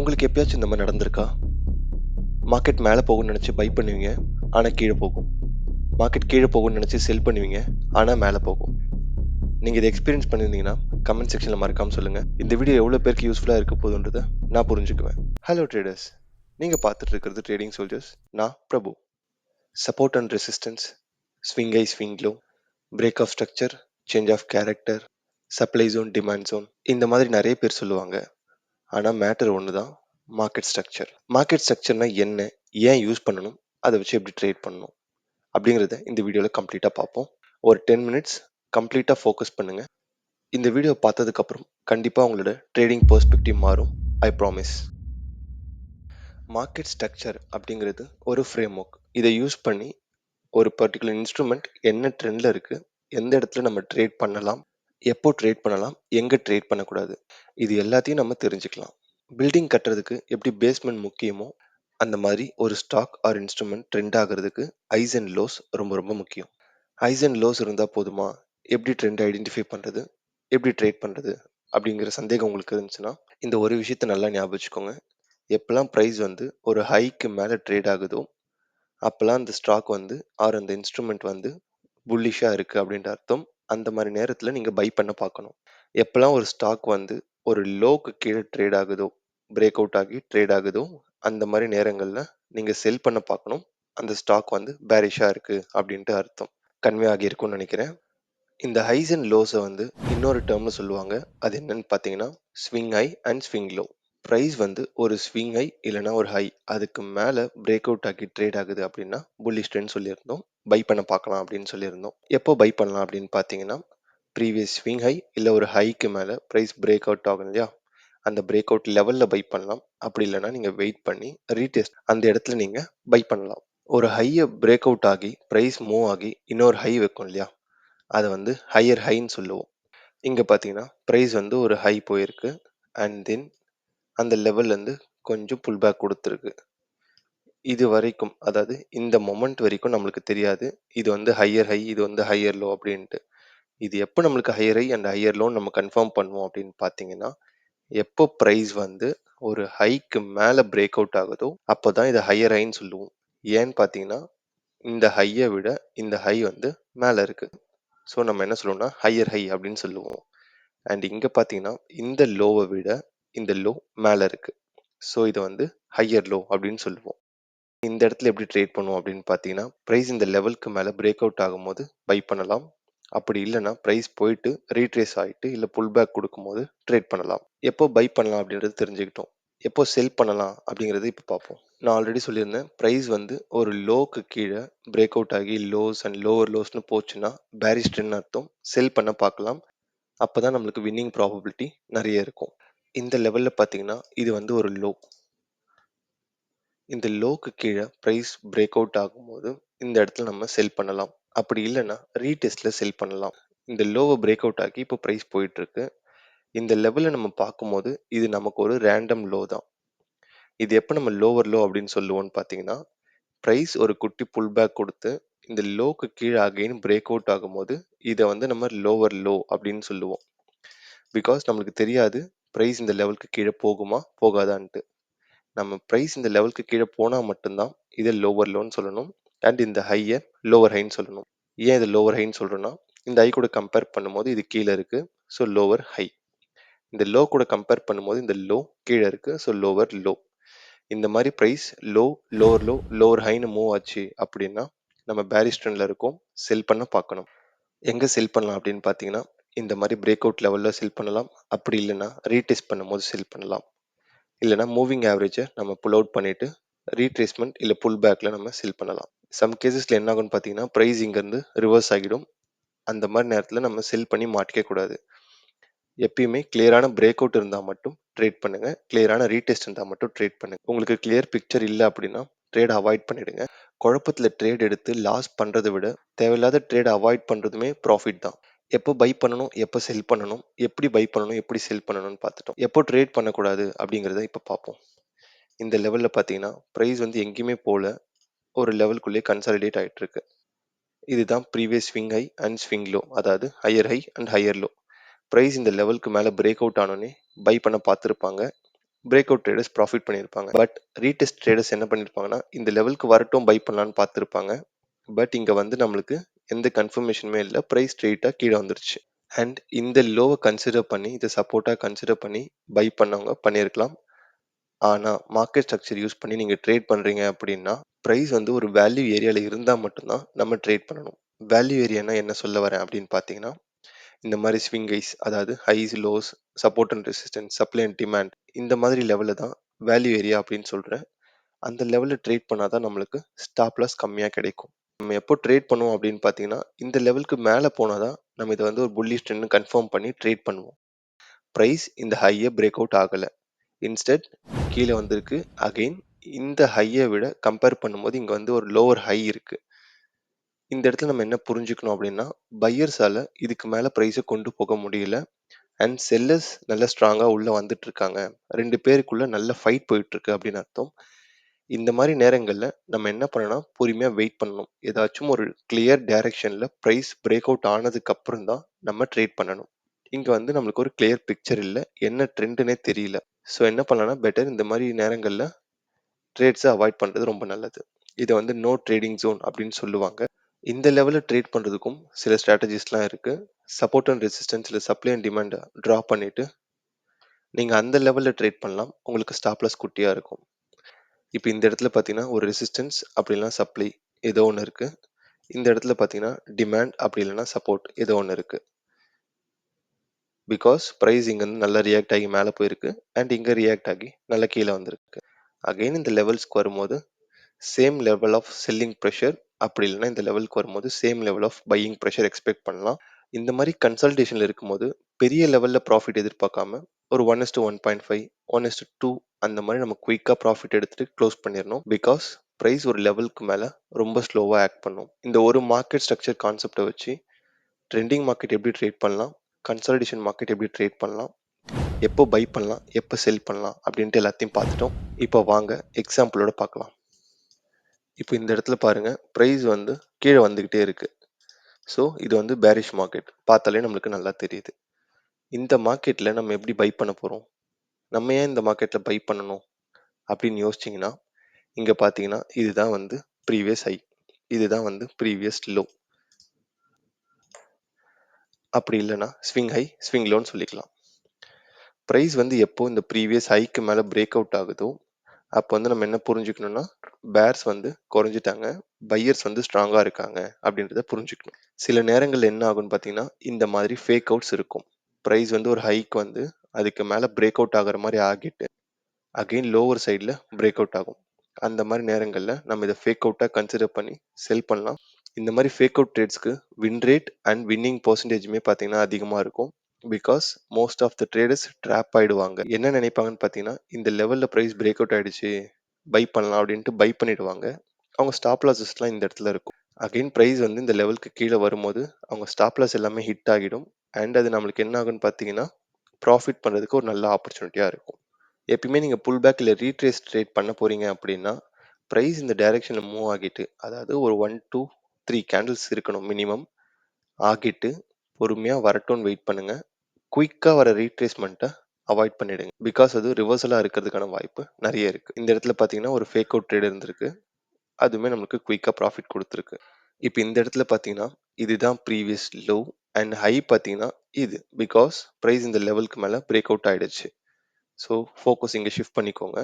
உங்களுக்கு எப்பயாச்சும் இந்த மாதிரி நடந்திருக்கா? மார்க்கெட் மேலே போகும்னு நினச்சி பை பண்ணுவீங்க, ஆனால் கீழே போகும். மார்க்கெட் கீழே போகும்னு நினச்சி செல் பண்ணுவீங்க, ஆனால் மேலே போகும். நீங்கள் இதை எக்ஸ்பீரியன்ஸ் பண்ணியிருந்தீங்கன்னா கமெண்ட் செக்ஷனில் மறக்காமல் சொல்லுங்கள். இந்த வீடியோ எவ்வளோ பேருக்கு யூஸ்ஃபுல்லாக இருக்க போகுதுன்றதை நான் புரிஞ்சுக்குவேன். ஹலோ ட்ரேடர்ஸ், நீங்கள் பார்த்துட்டு இருக்கிறது ட்ரேடிங் சோல்ஜர்ஸ். நான் Prabhu. Support and resistance, swing high swing low, break of structure, change of character, supply zone demand zone, இந்த மாதிரி நிறைய பேர் சொல்லுவாங்க. ஆனால் மேட்டர் ஒன்று தான், மார்க்கெட் ஸ்ட்ரக்சர். மார்க்கெட் ஸ்ட்ரக்சர்னா என்ன, ஏன் யூஸ் பண்ணணும், அதை வச்சு எப்படி ட்ரேட் பண்ணணும் அப்படிங்கிறத இந்த வீடியோவில் கம்ப்ளீட்டாக பார்ப்போம். ஒரு 10 மினிட்ஸ் கம்ப்ளீட்டாக ஃபோக்கஸ் பண்ணுங்கள். இந்த வீடியோ பார்த்ததுக்கப்புறம் கண்டிப்பாக உங்களோட ட்ரேடிங் பெர்ஸ்பெக்டிவ் மாறும். I promise. மார்க்கெட் ஸ்ட்ரக்சர் அப்படிங்கிறது ஒரு ஃப்ரேம் ஒர்க். இதை யூஸ் பண்ணி ஒரு பர்டிகுலர் இன்ஸ்ட்ருமெண்ட் என்ன ட்ரெண்டில் இருக்குது, எந்த இடத்துல நம்ம ட்ரேட் பண்ணலாம், எப்போ ட்ரேட் பண்ணலாம், எங்கே ட்ரேட் பண்ணக்கூடாது, இது எல்லாத்தையும் நம்ம தெரிஞ்சுக்கலாம். பில்டிங் கட்டுறதுக்கு எப்படி பேஸ்மெண்ட் முக்கியமோ அந்த மாதிரி ஒரு ஸ்டாக் ஆர் இன்ஸ்ட்ருமெண்ட் ட்ரெண்ட் ஆகிறதுக்கு ஐஸ் அண்ட் லோஸ் ரொம்ப ரொம்ப முக்கியம். ஐஸ் அண்ட் லோஸ் இருந்தால் போதுமா? எப்படி ட்ரெண்ட் ஐடென்டிஃபை பண்ணுறது, எப்படி ட்ரேட் பண்ணுறது அப்படிங்கிற சந்தேகம் உங்களுக்கு இருந்துச்சுன்னா இந்த ஒரு விஷயத்தை நல்லா ஞாபகம் வச்சுக்கோங்க. எப்போல்லாம் ப்ரைஸ் வந்து ஒரு ஹைக்கு மேலே ட்ரேட் ஆகுதோ அப்போல்லாம் அந்த ஸ்டாக் வந்து ஆர் அந்த இன்ஸ்ட்ருமெண்ட் வந்து புல்லிஷாக இருக்குது அப்படின்ற அர்த்தம். அந்த மாதிரி நேரத்தில் நீங்கள் பை பண்ண பார்க்கணும். எப்போல்லாம் ஒரு ஸ்டாக் வந்து ஒரு லோக்கு கீழே ட்ரேட் ஆகுதோ, பிரேக் அவுட் ஆகி ட்ரேட் ஆகுதோ, அந்த மாதிரி நேரங்களில் நீங்கள் செல் பண்ண பார்க்கணும். அந்த ஸ்டாக் வந்து பேரிஷாக இருக்குது அப்படின்ட்டு அர்த்தம். கன்வே ஆகியிருக்கும்னு நினைக்கிறேன். இந்த ஹைஸ் அண்ட் லோஸை வந்து இன்னொரு டேர்மில் சொல்லுவாங்க. அது என்னன்னு பார்த்தீங்கன்னா swing high and swing low. Price வந்து ஒரு ஸ்விங் ஹை இல்லைனா ஒரு ஹை அதுக்கு மேலே பிரேக் அவுட் ஆகி ட்ரேட் ஆகுது அப்படின்னா புல்லிஷ் ட்ரெண்ட் சொல்லியிருந்தோம். பை பண்ண பார்க்கலாம் அப்படின்னு சொல்லியிருந்தோம். எப்போ பை பண்ணலாம் அப்படின்னு பார்த்தீங்கன்னா ப்ரீவியஸ் ஸ்விங் ஹை இல்லை ஒரு ஹைக்கு மேலே ப்ரைஸ் பிரேக் அவுட் ஆகும் இல்லையா, அந்த பிரேக் அவுட் லெவலில் பை பண்ணலாம். அப்படி இல்லைனா நீங்கள் வெயிட் பண்ணி ரீடெஸ்ட் அந்த இடத்துல நீங்கள் பை பண்ணலாம். ஒரு ஹையை பிரேக் அவுட் ஆகி ப்ரைஸ் மூவ் ஆகி இன்னொரு ஹை வைக்கும் இல்லையா, அதை வந்து ஹையர் ஹைன்னு சொல்லுவோம். இங்கே பார்த்தீங்கன்னா ப்ரைஸ் வந்து ஒரு ஹை போயிருக்கு அண்ட் தென் அந்த லெவல்லேருந்து கொஞ்சம் புல் பேக் கொடுத்துருக்கு. இது வரைக்கும், அதாவது இந்த மொமெண்ட் வரைக்கும் நம்மளுக்கு தெரியாது இது வந்து ஹையர் ஹை, இது வந்து ஹையர் லோ அப்படின்ட்டு. இது எப்போ நம்மளுக்கு ஹையர் ஹை அண்ட் ஹையர் லோன்னு நம்ம கன்ஃபார்ம் பண்ணுவோம் அப்படின்னு பார்த்தீங்கன்னா, எப்போ ப்ரைஸ் வந்து ஒரு ஹைக்கு மேலே பிரேக் அவுட் ஆகுதோ அப்போ தான் இதை ஹையர் ஹைன்னு சொல்லுவோம். ஏன்னு பார்த்தீங்கன்னா இந்த ஹையை விட இந்த ஹை வந்து மேலே இருக்குது. ஸோ நம்ம என்ன சொல்லுவோம்னா ஹையர் ஹை அப்படின்னு சொல்லுவோம். அண்ட் இங்கே பார்த்தீங்கன்னா இந்த லோவை விட இந்த லோ மேலே இருக்குது. ஸோ இது வந்து ஹையர் லோ அப்படின்னு சொல்லுவோம். இந்த இடத்துல எப்படி ட்ரேட் பண்ணுவோம் அப்படின்னு பார்த்தீங்கன்னா ப்ரைஸ் இந்த லெவலுக்கு மேலே பிரேக் அவுட் ஆகும்போது பை பண்ணலாம். அப்படி இல்லைன்னா ப்ரைஸ் போயிட்டு ரீட்ரேஸ் ஆகிட்டு இல்லை புல் பேக் கொடுக்கும்போது ட்ரேட் பண்ணலாம். எப்போ பை பண்ணலாம் அப்படின்றது தெரிஞ்சுக்கிட்டோம். எப்போ செல் பண்ணலாம் அப்படிங்கிறது இப்போ பார்ப்போம். நான் ஆல்ரெடி சொல்லியிருந்தேன், ப்ரைஸ் வந்து ஒரு லோக்கு கீழே பிரேக் அவுட் ஆகி லோஸ் அண்ட் லோவர் லோஸ்னு போச்சுன்னா பேரிஷ் ட்ரெண்ட் அர்த்தம். செல் பண்ண பார்க்கலாம். அப்போ தான் நம்மளுக்கு வின்னிங் ப்ராபபிலிட்டி நிறைய இருக்கும். இந்த லெவலில் பார்த்தீங்கன்னா இது வந்து ஒரு லோ. இந்த லோக்கு கீழே ப்ரைஸ் பிரேக் அவுட் ஆகும்போது இந்த இடத்துல நம்ம செல் பண்ணலாம். அப்படி இல்லைன்னா ரீடெஸ்ட்டில் செல் பண்ணலாம். இந்த லோவை பிரேக் அவுட் ஆகி இப்போ ப்ரைஸ் போயிட்டுருக்கு. இந்த லெவலில் நம்ம பார்க்கும்போது இது நமக்கு ஒரு ரேண்டம் லோ தான். இது எப்போ நம்ம லோவர் லோ அப்படின்னு சொல்லுவோம்னு பார்த்தீங்கன்னா ப்ரைஸ் ஒரு குட்டி புல் பேக் கொடுத்து இந்த லோக்கு கீழே அகைன் பிரேக் அவுட் ஆகும்போது இதை வந்து நம்ம லோவர் லோ அப்படின்னு சொல்லுவோம். பிகாஸ் நம்மளுக்கு தெரியாது ப்ரைஸ் இந்த லெவலுக்கு கீழே போகுமா போகாதான்ட்டு. நம்ம ப்ரைஸ் இந்த லெவலுக்கு கீழே போனால் மட்டும்தான் இதை லோவர் லோன்னு சொல்லணும். அண்ட் இந்த ஹையை லோவர் ஹைன்னு சொல்லணும். ஏன் இது லோவர் ஹைன்னு சொல்கிறோன்னா இந்த ஹை கூட கம்பேர் பண்ணும்போது இது கீழே இருக்குது, ஸோ லோவர் ஹை. இந்த லோ கூட கம்பேர் பண்ணும்போது இந்த லோ கீழே இருக்குது, ஸோ லோவர் லோ. இந்த மாதிரி price low lower low lower ஹைன்னு மூவ் ஆச்சு அப்படின்னா நம்ம பேரிஷ் ட்ரெண்டில் இருக்கோம், செல் பண்ண பார்க்கணும். எங்கே செல் பண்ணலாம் அப்படின்னு பார்த்தீங்கன்னா இந்த மாதிரி பிரேக் அவுட் லெவலில் செல் பண்ணலாம். அப்படி இல்லைன்னா ரீடெஸ்ட் பண்ணும்போது செல் பண்ணலாம். இல்லைனா மூவிங் ஆவரேஜை நம்ம புல் அவுட் பண்ணிவிட்டு ரீட்ரேஸ்மெண்ட் இல்லை புல் பேக்கில் நம்ம செல் பண்ணலாம். சம் கேசஸில் என்ன ஆகும்னு பார்த்தீங்கன்னா ப்ரைஸ் இங்கேருந்து ரிவர்ஸ் ஆகிடும். அந்த மாதிரி நேரத்தில் நம்ம செல் பண்ணி மாட்டிக்க கூடாது. எப்பயுமே கிளியரான பிரேக் அவுட் இருந்தால் மட்டும் ட்ரேட் பண்ணுங்கள். கிளியரான ரீடெஸ்ட் இருந்தால் மட்டும் ட்ரேட் பண்ணுங்கள். உங்களுக்கு கிளியர் பிக்சர் இல்லை அப்படின்னா ட்ரேட் அவாய்ட் பண்ணிவிடுங்க. குழப்பத்தில் ட்ரேட் எடுத்து லாஸ் பண்ணுறதை விட தேவையில்லாத ட்ரேட் அவாய்ட் பண்ணுறதுமே ப்ராஃபிட் தான். எப்போ பை பண்ணணும், எப்போ செல் பண்ணணும், எப்படி பை பண்ணணும், எப்படி செல் பண்ணணும்னு பார்த்துட்டோம். எப்போ ட்ரேட் பண்ணக்கூடாது அப்படிங்கிறத இப்போ பார்ப்போம். இந்த லெவலில் பார்த்தீங்கன்னா ப்ரைஸ் வந்து எங்கேயுமே போல ஒரு லெவலுக்குள்ளேயே கன்சாலிடேட் ஆகிட்டு இருக்கு. இதுதான் previous swing high and swing low, அதாவது higher high and higher low. Price இந்த லெவலுக்கு மேலே பிரேக் அவுட் ஆனோடனே பை பண்ண பார்த்துருப்பாங்க. பிரேக் அவுட் ட்ரேடர்ஸ் ப்ராஃபிட் பண்ணியிருப்பாங்க. பட் ரீடெஸ்ட் ட்ரேடர்ஸ் என்ன பண்ணியிருப்பாங்கன்னா, இந்த லெவலுக்கு வரட்டும் பை பண்ணலான்னு பார்த்துருப்பாங்க. பட் இங்க வந்து நம்மளுக்கு எந்த கன்ஃபர்மேஷனுமே இல்ல. பிரைஸ் ஸ்ட்ரெயிட்டா கீழ வந்துருச்சு. அண்ட் இந்த லோவ கன்சிடர் பண்ணி, இத சப்போர்ட்டா கன்சிடர் பண்ணி பை பண்ணவங்க பண்ணியிருக்கலாம். ஆனா, மார்க்கெட் ஸ்ட்ரக்சர் யூஸ் பண்ணி நீங்க ட்ரேட் பண்றீங்க அப்படின்னா, பிரைஸ் வந்து ஒரு வேல்யூ ஏரியால இருந்தா மட்டும் தான் நம்ம ட்ரேட் பண்ணணும். வேல்யூ ஏரியானா என்ன சொல்ல வரேன் அப்படின்னு பார்த்தீங்கன்னா, இந்த மாரி ஸ்விங் ஐஸ், அதாவது highs, lows, support and resistance, supply and demand இந்த மாதிரி லெவல்ல தான் வேல்யூ ஏரியா அப்படின்னு சொல்றேன். அந்த லெவல்ல ட்ரேட் பண்ணா தான் நம்மளுக்கு ஸ்டாப் லாஸ் கம்மியா கிடைக்கும். நம்ம எப்போ ட்ரேட் பண்ணுவோம் அப்படின்னு பார்த்தீங்கன்னா, இந்த லெவலுக்கு மேல போனா தான் நம்ம இத வந்து ஒரு புல்லிஷ் ட்ரெண்ட்னு கன்ஃபார்ம் பண்ணி ட்ரேட் பண்ணுவோம். பிரைஸ் இந்த ஹைய பிரேக் அவுட் ஆகல. இன்ஸ்டெட் கீழ வந்திருக்கு. அகைன் இந்த ஹைய விட கம்பேர் பண்ணும்போது இங்க வந்து ஒரு லோவர் ஹை இருக்கு. இந்த இடத்துல நம்ம என்ன புரிஞ்சுக்கணும் அப்படின்னா, பையர்ஸால இதுக்கு மேல பிரைஸ கொண்டு போக முடியல. அண்ட் செல்லர்ஸ் நல்ல ஸ்ட்ராங்கா உள்ள வந்துட்டு இருக்காங்க. 2 பேருக்குள்ள நல்ல ஃபைட் போயிட்டு இருக்கு அப்படின்னு அர்த்தம். இந்த மாரி நேரங்கள்ல நம்ம என்ன பண்ணணும்னா, பொறுமையா வெயிட் பண்ணணும். ஏதாச்சும் ஒரு கிளியர் டைரக்ஷன்ல பிரைஸ் பிரேக் அவுட் ஆனதுக்கு அப்புறம் தான் நம்ம ட்ரேட் பண்ணணும். இங்க வந்து நம்மளுக்கு ஒரு கிளியர் பிக்சர் இல்ல. என்ன ட்ரெண்ட்னே தெரியல. ஸோ என்ன பண்ணலாம்னா, பெட்டர் இந்த மாரி நேரங்கள்ல ட்ரேட்ஸ அவாய்ட் பண்றது ரொம்ப நல்லது. இத வந்து நோ ட்ரேடிங் ஜோன் அப்படின்னு சொல்லுவாங்க. இந்த லெவல்ல ட்ரேட் பண்றதுக்கும் சில ஸ்ட்ராட்டஜிஸ்லாம் இருக்கு. சப்போர்ட் அண்ட் ரெசிஸ்டன்ஸ்ல சப்ளை அண்ட் டிமாண்ட டிரா பண்ணிட்டு, நீங்க அந்த லெவல்ல ட்ரேட் பண்ணலாம். உங்களுக்கு ஸ்டாப் லாஸ் குட்டியா இருக்கும். இப்ப இந்த இடத்துல பார்த்தீங்கன்னா, ஒரு ரெசிஸ்டன்ஸ் அப்படி இல்லனா சப்ளை ஏதோ ஒண்ணு இருக்கு. இந்த இடத்துல பார்த்தீங்கன்னா, டிமாண்ட் அப்படி இல்லனா சப்போர்ட் ஏதோ ஒண்ணு இருக்கு. பிகாஸ் பிரைஸ் இங்க இருந்து நல்லா ரியாக்ட் ஆகி மேல போயிருக்கு. அண்ட் இங்க ரியாக்ட் ஆகி நல்லா கீழ வந்திருக்கு. அகைன் இந்த லெவல்ஸ்க்கு வரும்போது same level of selling pressure அப்படி இல்லைன்னா இந்த லெவலுக்கு வரும்போது same level of buying pressure expect பண்ணலாம். இந்த மாதிரி கன்சல்டேஷன்ல இருக்கும்போது பெரிய லெவல்ல ப்ராஃபிட் எதிர்பார்க்காம ஒரு 1:1.5 1:2 அந்த மாதிரி நம்ம குயிக்காக ப்ராஃபிட் எடுத்துட்டு க்ளோஸ் பண்ணிடணும். பிகாஸ் ப்ரைஸ் ஒரு லெவலுக்கு மேலே ரொம்ப ஸ்லோவாக ஆக்ட் பண்ணும். இந்த ஒரு மார்க்கெட் ஸ்ட்ரக்சர் கான்செப்டை வச்சு ட்ரெண்டிங் மார்க்கெட் எப்படி ட்ரேட் பண்ணலாம், கன்சல்டேஷன் மார்க்கெட் எப்படி ட்ரேட் பண்ணலாம், எப்போ பை பண்ணலாம், எப்போ செல் பண்ணலாம் அப்படின்ட்டு எல்லாத்தையும் பார்த்துட்டோம். இப்போ வாங்க எக்ஸாம்பிளோட பார்க்கலாம். இப்போ இந்த இடத்துல பாருங்க, பிரைஸ் வந்து கீழே வந்துகிட்டே இருக்கு. ஸோ இது வந்து பேரிஷ் மார்க்கெட். பார்த்தாலே நம்மளுக்கு நல்லா தெரியுது. இந்த மார்க்கெட்ல நம்ம எப்படி பை பண்ண போறோம்? நம்ம ஏன் இந்த மார்க்கெட்ல பை பண்ணணும் அப்படின்னு யோசிச்சீங்கன்னா, இங்க பார்த்தீங்கன்னா இதுதான் வந்து ப்ரீவியஸ் ஹை, இதுதான் வந்து ப்ரீவியஸ் லோ. அப்படி இல்லைன்னா ஸ்விங் ஹை, ஸ்விங் லோன்னு சொல்லிக்கலாம். பிரைஸ் வந்து எப்போ இந்த ப்ரீவியஸ் ஹைக்கு மேலே பிரேக் அவுட் ஆகுதோ அப்போ வந்து நம்ம என்ன புரிஞ்சுக்கணும்னா, பேர்ஸ் வந்து குறைஞ்சிட்டாங்க, பையர்ஸ் வந்து ஸ்ட்ராங்கா இருக்காங்க அப்படின்றத புரிஞ்சுக்கணும். சில நேரங்கள்ல என்ன ஆகும்னு பார்த்தீங்கன்னா, இந்த மாதிரி ஃபேக் அவுட்ஸ் இருக்கும். பிரைஸ் வந்து ஒரு ஹைக் வந்து அதுக்கு மேல பிரேக் அவுட் ஆகுற மாதிரி ஆகிட்டு அகைன் லோவர் சைடில் பிரேக் அவுட் ஆகும். அந்த மாதிரி நேரங்களில் நம்ம இதை ஃபேக் அவுட்டாக கன்சிடர் பண்ணி செல் பண்ணலாம். இந்த மாதிரி ஃபேக் அவுட் ட்ரேட்ஸ்க்கு வின் ரேட் அண்ட் வின்னிங் பர்சன்டேஜுமே பார்த்தீங்கன்னா அதிகமாக இருக்கும். Because most of the traders drop ஆயிடுவாங்க. என்ன நினைப்பாங்கன்னு பார்த்தீங்கன்னா, இந்த லெவலில் ப்ரைஸ் பிரேக் அவுட் ஆயிடுச்சு, பை பண்ணலாம் அப்படின்ட்டு பை பண்ணிடுவாங்க. அவங்க ஸ்டாப் லாஸஸ்லாம் இந்த இடத்துல இருக்கும். அகைன் ப்ரைஸ் வந்து இந்த லெவலுக்கு கீழே வரும்போது அவங்க ஸ்டாப் லாஸ் எல்லாமே ஹிட் ஆகிடும். அண்ட் அது நம்மளுக்கு என்ன ஆகும்னு பார்த்தீங்கன்னா, ப்ராஃபிட் பண்ணுறதுக்கு ஒரு நல்ல ஆப்பர்ச்சுனிட்டியாக இருக்கும். எப்பயுமே நீங்கள் புல் பேக் இல்லை ரீட்ரேஸ் ட்ரேட் பண்ண போறீங்க அப்படின்னா, ப்ரைஸ் இந்த டைரக்ஷனில் மூவ் ஆகிட்டு, அதாவது ஒரு 1 to 3 கேண்டில்ஸ் இருக்கணும் மினிமம் ஆகிட்டு, பொறுமையாக வரட்டும்னு வெயிட் பண்ணுங்க. குயிக்காக வர ரீட்ரேஸ்மெண்ட்டை அவாய்ட் பண்ணிடுங்க. பிகாஸ் அது ரிவர்சலாக இருக்கிறதுக்கான வாய்ப்பு நிறைய இருக்கு. இந்த இடத்துல பார்த்தீங்கன்னா ஒரு ஃபேக் அவுட் ட்ரேட் இருந்திருக்கு. அதுவுமே நமக்கு குயிக்காக ப்ராஃபிட் கொடுத்துருக்கு. இப்போ இந்த இடத்துல பார்த்தீங்கன்னா இதுதான் ப்ரீவியஸ் லோ அண்ட் ஹை பார்த்தீங்கன்னா இது. பிகாஸ் ப்ரைஸ் இந்த லெவலுக்கு மேலே பிரேக் அவுட் ஆயிடுச்சு. ஸோ ஃபோக்கஸ் இங்கே ஷிஃப்ட் பண்ணிக்கோங்க.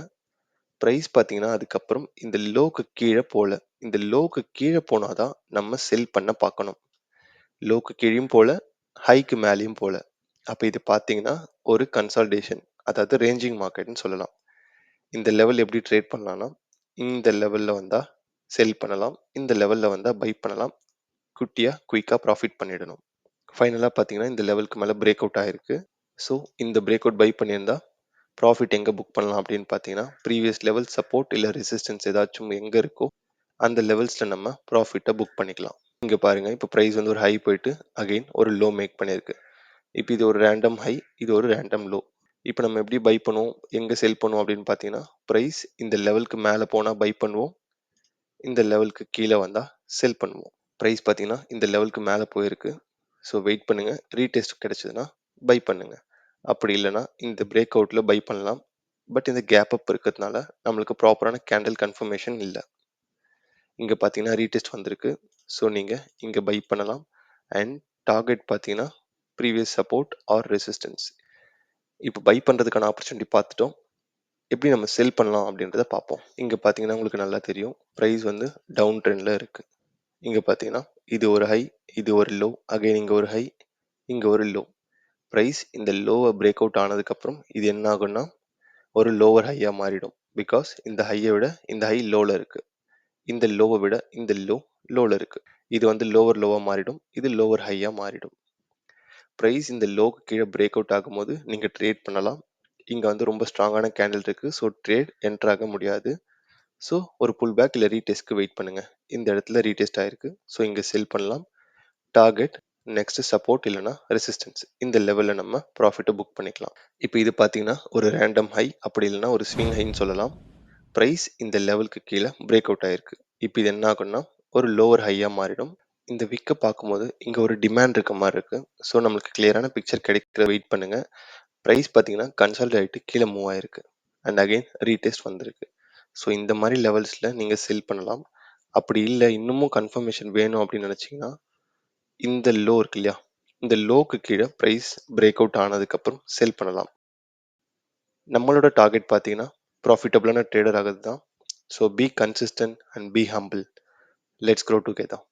ப்ரைஸ் பார்த்தீங்கன்னா அதுக்கப்புறம் இந்த லோக்கு கீழே போகல. இந்த லோக்கு கீழே போனால் தான் நம்ம செல் பண்ண பார்க்கணும். லோக்கு கீழேயும் போல, ஹைக்கு மேலேயும் போல. அப்போ இது பார்த்தீங்கன்னா ஒரு கன்சால்டேஷன், அதாவது ரேஞ்சிங் மார்க்கெட்னு சொல்லலாம். இந்த லெவல் எப்படி ட்ரேட் பண்ணலாம்னா, இந்த லெவலில் வந்தால் செல் பண்ணலாம், இந்த லெவலில் வந்தால் பை பண்ணலாம். குட்டியாக குயிக்காக ப்ராஃபிட் பண்ணிடணும். ஃபைனலாக பார்த்தீங்கன்னா இந்த லெவலுக்கு மேலே பிரேக் அவுட் ஆகிருக்கு. ஸோ இந்த பிரேக் அவுட் பை பண்ணியிருந்தா ப்ராஃபிட் எங்கே புக் பண்ணலாம் அப்படின்னு பார்த்தீங்கன்னா, ப்ரீவியஸ் லெவல் சப்போர்ட் இல்லை ரெசிஸ்டன்ஸ் ஏதாச்சும் எங்கே இருக்கோ அந்த லெவல்ஸில் நம்ம ப்ராஃபிட்டை புக் பண்ணிக்கலாம். இங்கே பாருங்கள், இப்போ ப்ரைஸ் வந்து ஒரு ஹை போயிட்டு அகெயின் ஒரு லோ மேக் பண்ணியிருக்கு. இப்போ இது ஒரு ரேண்டம் ஹை, இது ஒரு ரேண்டம் லோ. இப்போ நம்ம எப்படி பை பண்ணுவோம், எங்கே செல் பண்ணுவோம் அப்படின்னு பார்த்தீங்கன்னா, ப்ரைஸ் இந்த லெவலுக்கு மேலே போனால் பை பண்ணுவோம், இந்த லெவலுக்கு கீழே வந்தால் செல் பண்ணுவோம். ப்ரைஸ் பார்த்தீங்கன்னா இந்த லெவலுக்கு மேலே போயிருக்கு. ஸோ வெயிட் பண்ணுங்கள், ரீடெஸ்ட் கிடைச்சதுன்னா பை பண்ணுங்கள். அப்படி இல்லைன்னா இந்த பிரேக் அவுட்டில் பை பண்ணலாம். பட் இந்த கேப் அப் இருக்கிறதுனால நம்மளுக்கு ப்ராப்பரான கேண்டில் கன்ஃபர்மேஷன் இல்ல. இங்க பார்த்தீங்கன்னா ரீடெஸ்ட் வந்திருக்கு. ஸோ நீங்க இங்க பை பண்ணலாம். அண்ட் டார்கெட் பார்த்தீங்கன்னா ப்ரீவியஸ் சப்போர்ட் ஆர் ரெசிஸ்டன்ஸ். இப்போ பை பண்றதுக்கான ஆப்பர்ச்சுனிட்டி பார்த்துட்டோம். எப்படி நம்ம செல் பண்ணலாம் அப்படின்றத பார்ப்போம். இங்க பார்த்தீங்கன்னா உங்களுக்கு நல்லா தெரியும். பிரைஸ் வந்து டவுன் ட்ரெண்ட்ல இருக்கு. இங்க பார்த்தீங்கன்னா இது ஒரு ஹை, இது ஒரு லோ, அகைன் இங்க ஒரு ஹை, இங்க ஒரு லோ. பிரைஸ் இந்த லோவை பிரேக் அவுட் ஆனதுக்கப்புறம் இது என்ன ஆகும்னா ஒரு லோவர் ஹையா மாறிடும். பிகாஸ் இந்த ஹையை விட இந்த ஹை லோல இருக்கு. இந்த லோவை விட இந்த லோ லோல இருக்கு. இது வந்து லோவர் லோவா மாறிடும். இது லோவர் ஹையா மாறிடும். பிரைஸ் இந்த லோக்கு கீழே பிரேக் அவுட் ஆகும்போது நீங்க ட்ரேட் பண்ணலாம். இங்க வந்து ரொம்ப ஸ்ட்ராங்கான கேண்டில் இருக்கு. ஸோ ட்ரேட் என்டர் ஆக முடியாது. ஸோ ஒரு புல் பேக் இல்லை ரீடெஸ்ட்க்கு வெயிட் பண்ணுங்க. இந்த இடத்துல ரீடெஸ்ட் ஆயிருக்கு. ஸோ இங்க செல் பண்ணலாம். டார்கெட் நெக்ஸ்ட் சப்போர்ட் இல்லைனா ரெசிஸ்டன்ஸ் இந்த லெவலில் நம்ம ப்ராஃபிட்டை புக் பண்ணிக்கலாம். இப்போ இது பார்த்தீங்கன்னா ஒரு ரேண்டம் ஹை அப்படி இல்லைனா ஒரு ஸ்விங் ஹைன்னு சொல்லலாம். ப்ரைஸ் இந்த லெவலுக்கு கீழே பிரேக் அவுட் ஆயிருக்கு. இப்போ இது என்ன ஆகும்னா ஒரு லோவர் ஹையாக மாறிடும். இந்த விக்கை பார்க்கும்போது இங்கே ஒரு டிமாண்ட் இருக்க மாதிரி இருக்கு. ஸோ நம்மளுக்கு கிளியரான பிக்சர் கிடைக்கிற வெயிட் பண்ணுங்க. ப்ரைஸ் பார்த்தீங்கன்னா கன்சால்ட் ஆகிட்டு கீழே மூவ் ஆயிருக்கு. அண்ட் அகைன் ரீடெஸ்ட் வந்திருக்கு. ஸோ இந்த மாதிரி லெவல்ஸில் நீங்கள் செல் பண்ணலாம். அப்படி இல்லை இன்னமும் கன்ஃபர்மேஷன் வேணும் அப்படின்னு நினச்சிங்கன்னா இந்த லோ இருக்கு இல்லையா, இந்த லோக்கு கீழே ப்ரைஸ் பிரேக் அவுட் ஆனதுக்கப்புறம் செல் பண்ணலாம். நம்மளோட டார்கெட் பார்த்தீங்கன்னா ப்ராஃபிட்டபிளான ட்ரேடர் ஆகிறது தான். So be consistent and B humble. Let's grow together.